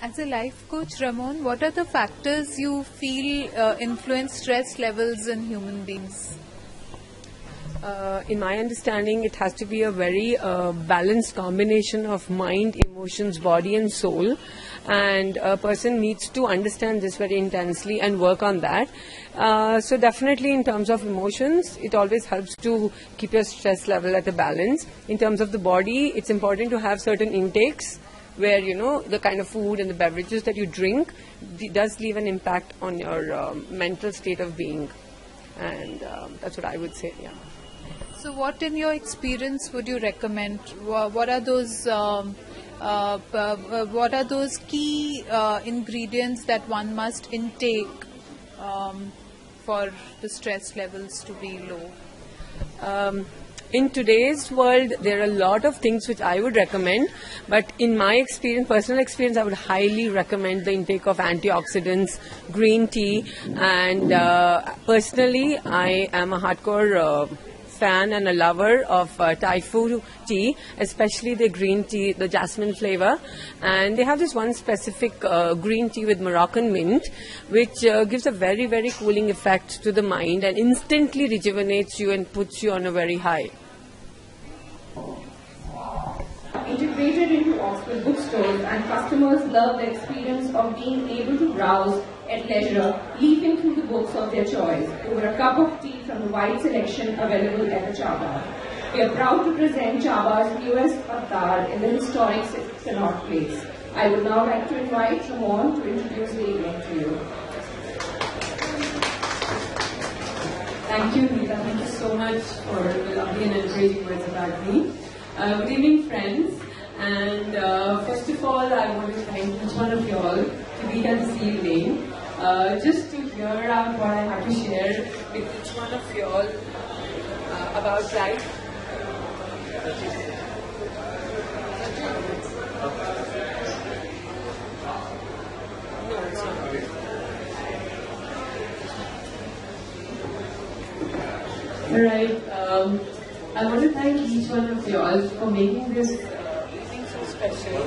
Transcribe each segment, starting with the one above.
As a life coach, Ramon, what are the factors you feel influence stress levels in human beings? In my understanding, it has to be a very balanced combination of mind, emotions, body and soul. And a person needs to understand this very intensely and work on that. So definitely in terms of emotions, it always helps to keep your stress level at a balance. In terms of the body, it's important to have certain intakes where, the kind of food and the beverages that you drink does leave an impact on your mental state of being. And that's what I would say, yeah. So what in your experience would you recommend? What are those key ingredients that one must intake for the stress levels to be low? In today's world, there are a lot of things which I would recommend, but in my experience, personal experience, I would highly recommend the intake of antioxidants, green tea, and personally, I am a hardcore fan and a lover of Thai food tea, especially the green tea, the jasmine flavor. And they have this one specific green tea with Moroccan mint, which gives a very, very cooling effect to the mind and instantly rejuvenates you and puts you on a very high. Integrated into Oxford bookstores, and customers love the experience of being able to browse at leisure, leafing through the books of their choice over a cup of tea from the wide selection available at the Cha Bar. We are proud to present Cha Bar's newest avatar in the historic Connaught Place. I would now like to invite Ramon to introduce the evening to you. Thank you, Neeta. Thank you so much for the lovely and encouraging words about me. Good evening, friends. And first of all, I want to thank each one of you all to be here this evening. Just to hear out what I have to share with each one of you all about life. Alright, I want to thank each one of you all for making this evening so special.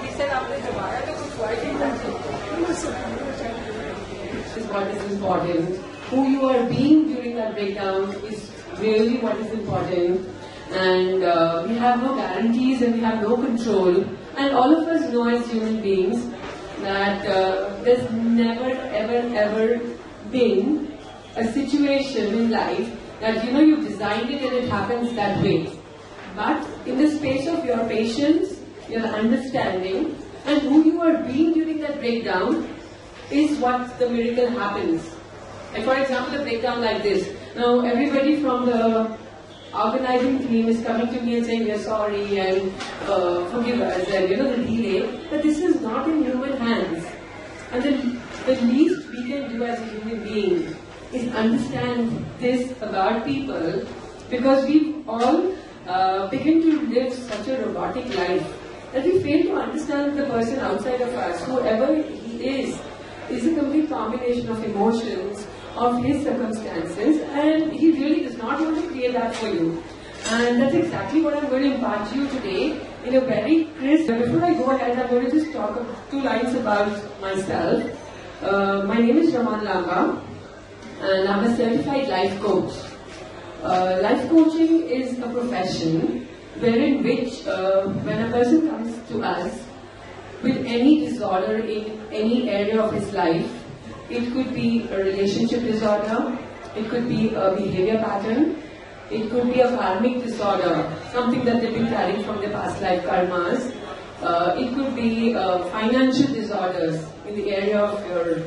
He said is what is important. Who you are being during that breakdown is really what is important. And we have no guarantees and we have no control. And all of us know as human beings that there's never ever been a situation in life that you designed it and it happens that way. But in the space of your patience, your understanding, and who you are being during that breakdown is what the miracle happens. And for example, a breakdown like this. Now everybody from the organizing team is coming to me and saying we are sorry and forgive us and the delay. But this is not in human hands. And the least we can do as a human being is understand this about people, because we've all begun to live such a robotic life that we fail to understand the person outside of us, whoever he is a complete combination of emotions, of his circumstances, and he really does not want to create that for you. And that's exactly what I'm going to impart to you today in a very crisp. Before I go ahead, I'm going to just talk 2 lines about myself. My name is Raman Lamba, and I'm a certified life coach. Life coaching is a profession wherein which when a person comes to us with any disorder in any area of his life, it could be a relationship disorder, it could be a behavior pattern, it could be a karmic disorder, something that they've been carrying from their past life karmas, it could be financial disorders in the area of your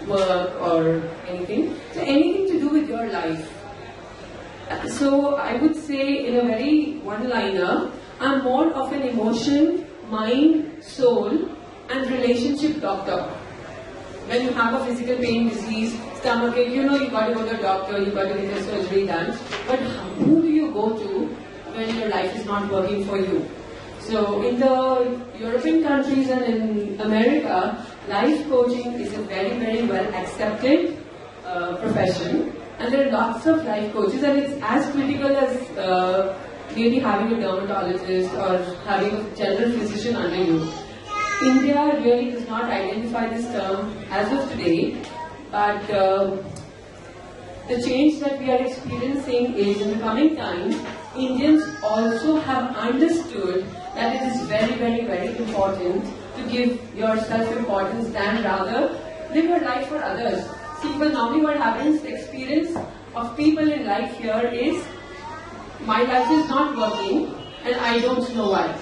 work or anything, so anything to do with your life. So I would say in a very one-liner, I'm more of an emotion, mind, soul and relationship doctor. When you have a physical pain, disease, stomach ache, you got to go to the doctor, you got to get your surgery done. But who do you go to when your life is not working for you? So in the European countries and in America, life coaching is a very, very well accepted profession. And there are lots of life coaches, and it's as critical as really having a dermatologist or having a general physician under you. India really does not identify this term as of today, but the change that we are experiencing is in the coming time, Indians also have understood that it is very, very, very important to give yourself importance than rather live your life for others. See, because normally what happens, the experience of people in life here is, my life is not working and I don't know why.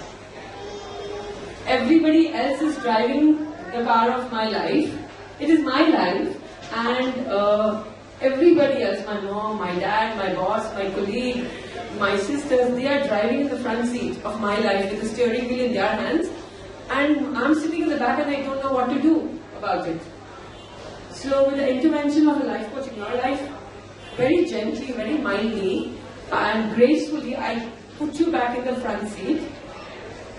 Everybody else is driving the car of my life. It is my life, and everybody else, my mom, my dad, my boss, my colleague, my sisters, they are driving in the front seat of my life with the steering wheel in their hands, and I'm sitting in the back and I don't know what to do about it. So with the intervention of a life coach in your life, very gently, very mildly and gracefully, I put you back in the front seat,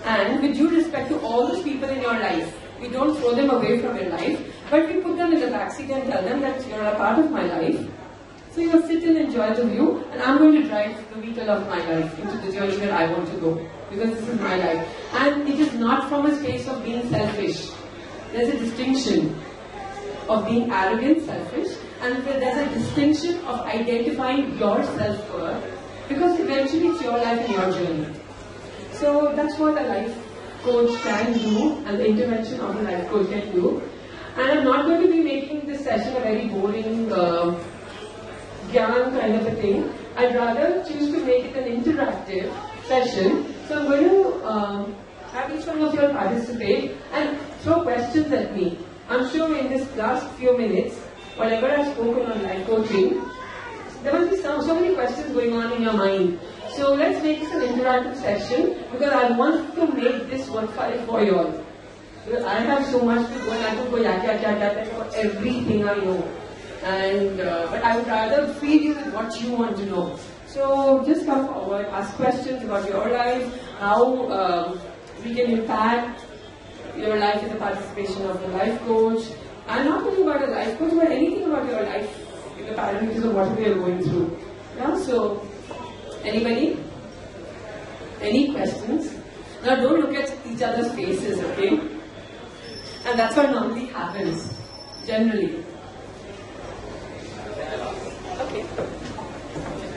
and with due respect to all those people in your life, we don't throw them away from your life, but we put them in the back seat and tell them that you're a part of my life. So you sit and enjoy the view, and I'm going to drive the vehicle of my life into the journey that I want to go, because this is my life. And it is not from a space of being selfish. There's a distinction of being arrogant, selfish, and there's a distinction of identifying your self-worth, because eventually it's your life and your journey. So that's what a life coach can do, and the intervention of a life coach can do. And I'm not going to be making this session a very boring gyan kind of a thing. I'd rather choose to make it an interactive session. So I'm going to have each one of you participate and throw questions at me. I'm sure in this last few minutes, whatever I've spoken on life coaching, there must be so many questions going on in your mind. So let's make this an interactive session, because I want to make this worthwhile for you all. Because I have so much to go and I could go yak for everything I know. And but I would rather feed you with what you want to know. So just come forward, ask questions about your life, how we can impact your life with the participation of the life coach. I'm not talking about a life coach, but anything about your life in the parameters of what we are going through. Yeah, so anybody? Any questions? Now don't look at each other's faces, okay? And that's what normally happens, generally. Okay.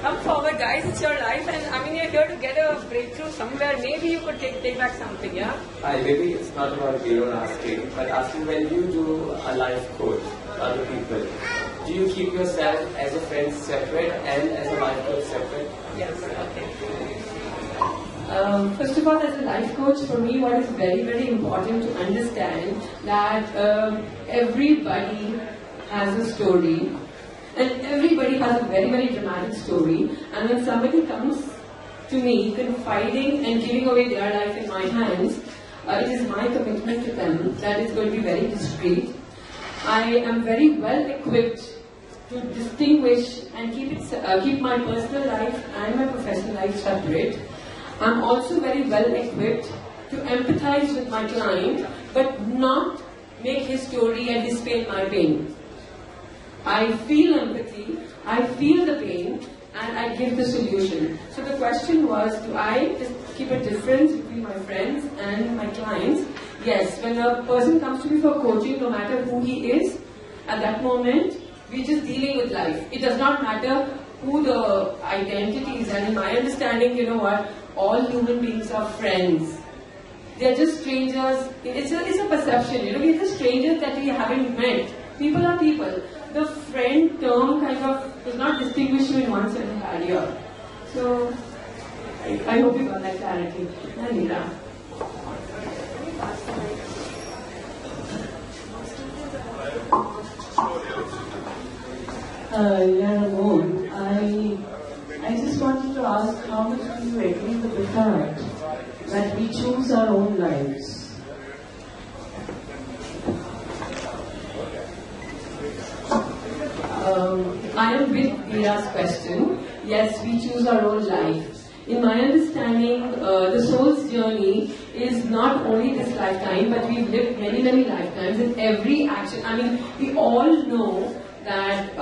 Come forward, guys. It's your life, and I mean, you're here to get a breakthrough somewhere. Maybe you could take back something, yeah? Maybe it's not about you asking, but asking, when you do a life coach for other people, do you keep yourself as a friend separate and as a life coach separate? Yes. Okay. First of all, as a life coach, for me, what is very, very important to understand that everybody has a story. And everybody has a very, very dramatic story. And when somebody comes to me confiding and giving away their life in my hands, it is my commitment to them that it's going to be very discreet. I am very well equipped to distinguish and keep my personal life and my professional life separate. I'm also very well equipped to empathize with my client, but not make his story and display my pain. I feel empathy, I feel the pain, and I give the solution. So the question was, do I just keep a difference between my friends and my clients? Yes, when a person comes to me for coaching, no matter who he is, at that moment, we're just dealing with life. It does not matter who the identity is, and in my understanding, you know what, all human beings are friends. They're just strangers. It's a perception, you know, we're just strangers that we haven't met. People are people. The friend term kind of does not distinguish you in one certain area. So, I hope you got that clarity. Anira. Ramon, I just wanted to ask, how much do you agree with the fact that we choose our own lives? I am with Veera's question. Yes, we choose our own life. In my understanding, the soul's journey is not only this lifetime, but we've lived many, many lifetimes. In every action, I mean, we all know that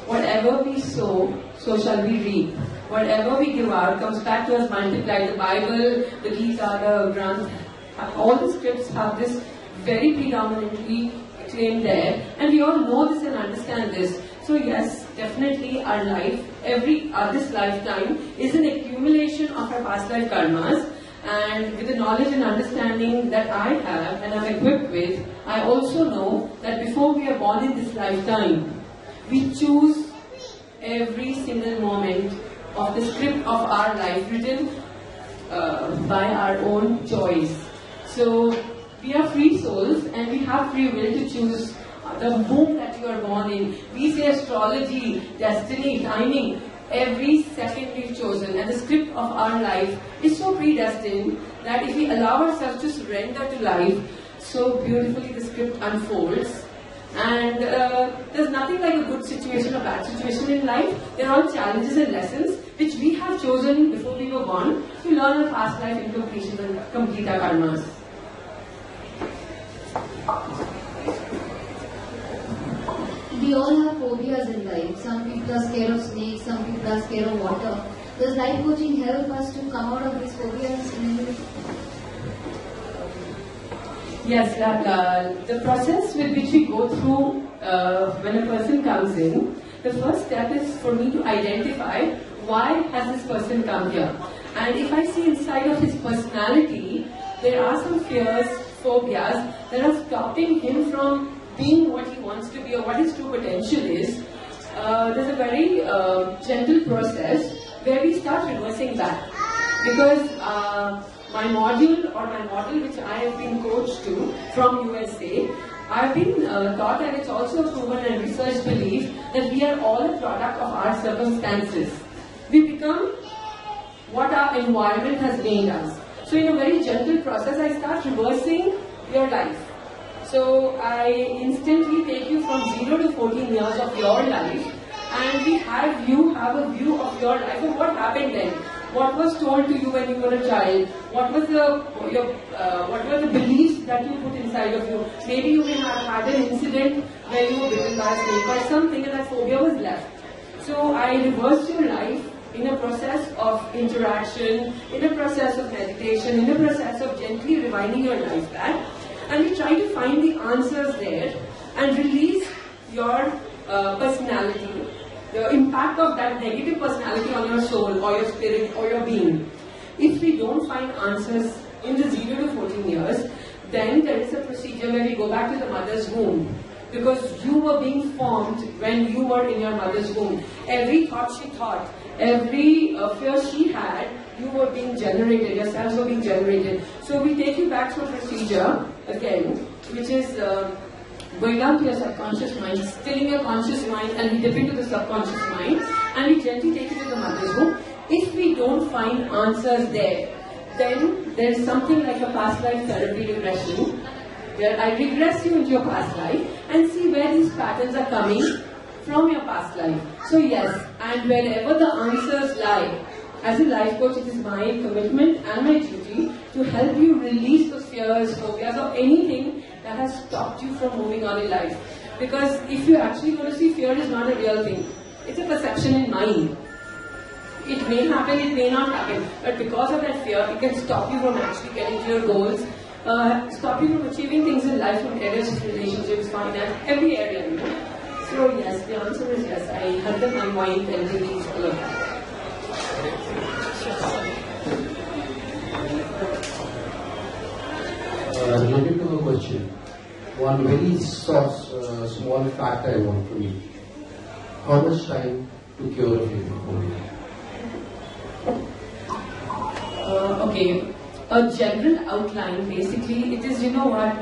whatever we sow, so shall we reap. whatever we give out comes back to us multiplied. The Bible, the Gita, the Granth, all the scripts have this very predominantly claimed there, and we all know this and understand this. So yes, definitely our life, this lifetime is an accumulation of our past life karmas, and with the knowledge and understanding that I have and I'm equipped with, I also know that before we are born in this lifetime, we choose every single moment of the script of our life written by our own choice. So we are free souls and we have free will to choose the womb that you are born in. We say astrology, destiny, timing, every second we've chosen, and the script of our life is so predestined that if we allow ourselves to surrender to life, so beautifully the script unfolds. And there's nothing like a good situation or bad situation in life. They're all challenges and lessons which we have chosen before we were born to learn our past life incompletions and complete our karmas. We all have phobias in life. Some people are scared of snakes, some people are scared of water. Does life coaching help us to come out of these phobias? Yes, the process with which we go through when a person comes in, the first step is for me to identify why has this person come here. And if I see inside of his personality, there are some fears, phobias that are stopping him from being what he wants to be or what his true potential is. There's a very gentle process where we start reversing back. Because my module or my model which I have been coached to from USA, I've been taught, and it's also a proven and research belief, that we are all a product of our circumstances. We become what our environment has made us. So in a very gentle process, I start reversing your life. So I instantly take you from 0 to 14 years of your life, and we have you have a view of your life of what happened then. What was told to you when you were a child? What was what were the beliefs that you put inside of you? Maybe you may have had an incident where you were bitten by a snake or something, and that phobia was left. So I reversed your life in a process of interaction, in a process of meditation, in a process of gently rewinding your life back. And we try to find the answers there and release your personality, the impact of that negative personality on your soul or your spirit or your being. If we don't find answers in the 0 to 14 years, then there is a procedure where we go back to the mother's womb. Because you were being formed when you were in your mother's womb. Every thought she thought, every fear she had, you were being generated, your cells were being generated. So we take you back to a procedure, again, which is going down to your subconscious mind, stilling your conscious mind, and we dip into the subconscious mind, and we gently take you to the mother's womb. If we don't find answers there, then there is something like a past life therapy regression, where I regress you into your past life and see where these patterns are coming from your past life. So yes, and wherever the answers lie, as a life coach, it is my commitment and my duty to help you release those fears, phobias, or anything that has stopped you from moving on in life. Because if you're actually going to see, fear is not a real thing. It's a perception in mind. It may happen, it may not happen, but because of that fear, it can stop you from actually getting to your goals, stop you from achieving things in life, from areas of relationships, finance, every area, you know. So yes, the answer is yes. I help them unwind and release all of that. Related to the question, one very small fact I want from you. How much time to cure a fatal phobia? Okay, a general outline, basically, it is, you know what,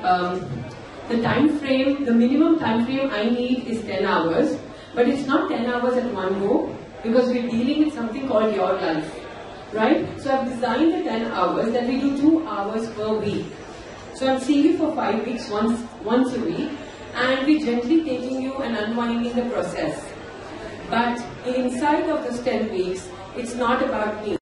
the time frame, the minimum time frame I need is 10 hours, but it's not 10 hours at one go, because we're dealing with something called your life, right? So I've designed the 10 hours that we do 2 hours per week. So I'm seeing you for 5 weeks, once a week, and we're gently taking you and unwinding the process. But inside of those 10 weeks, it's not about me.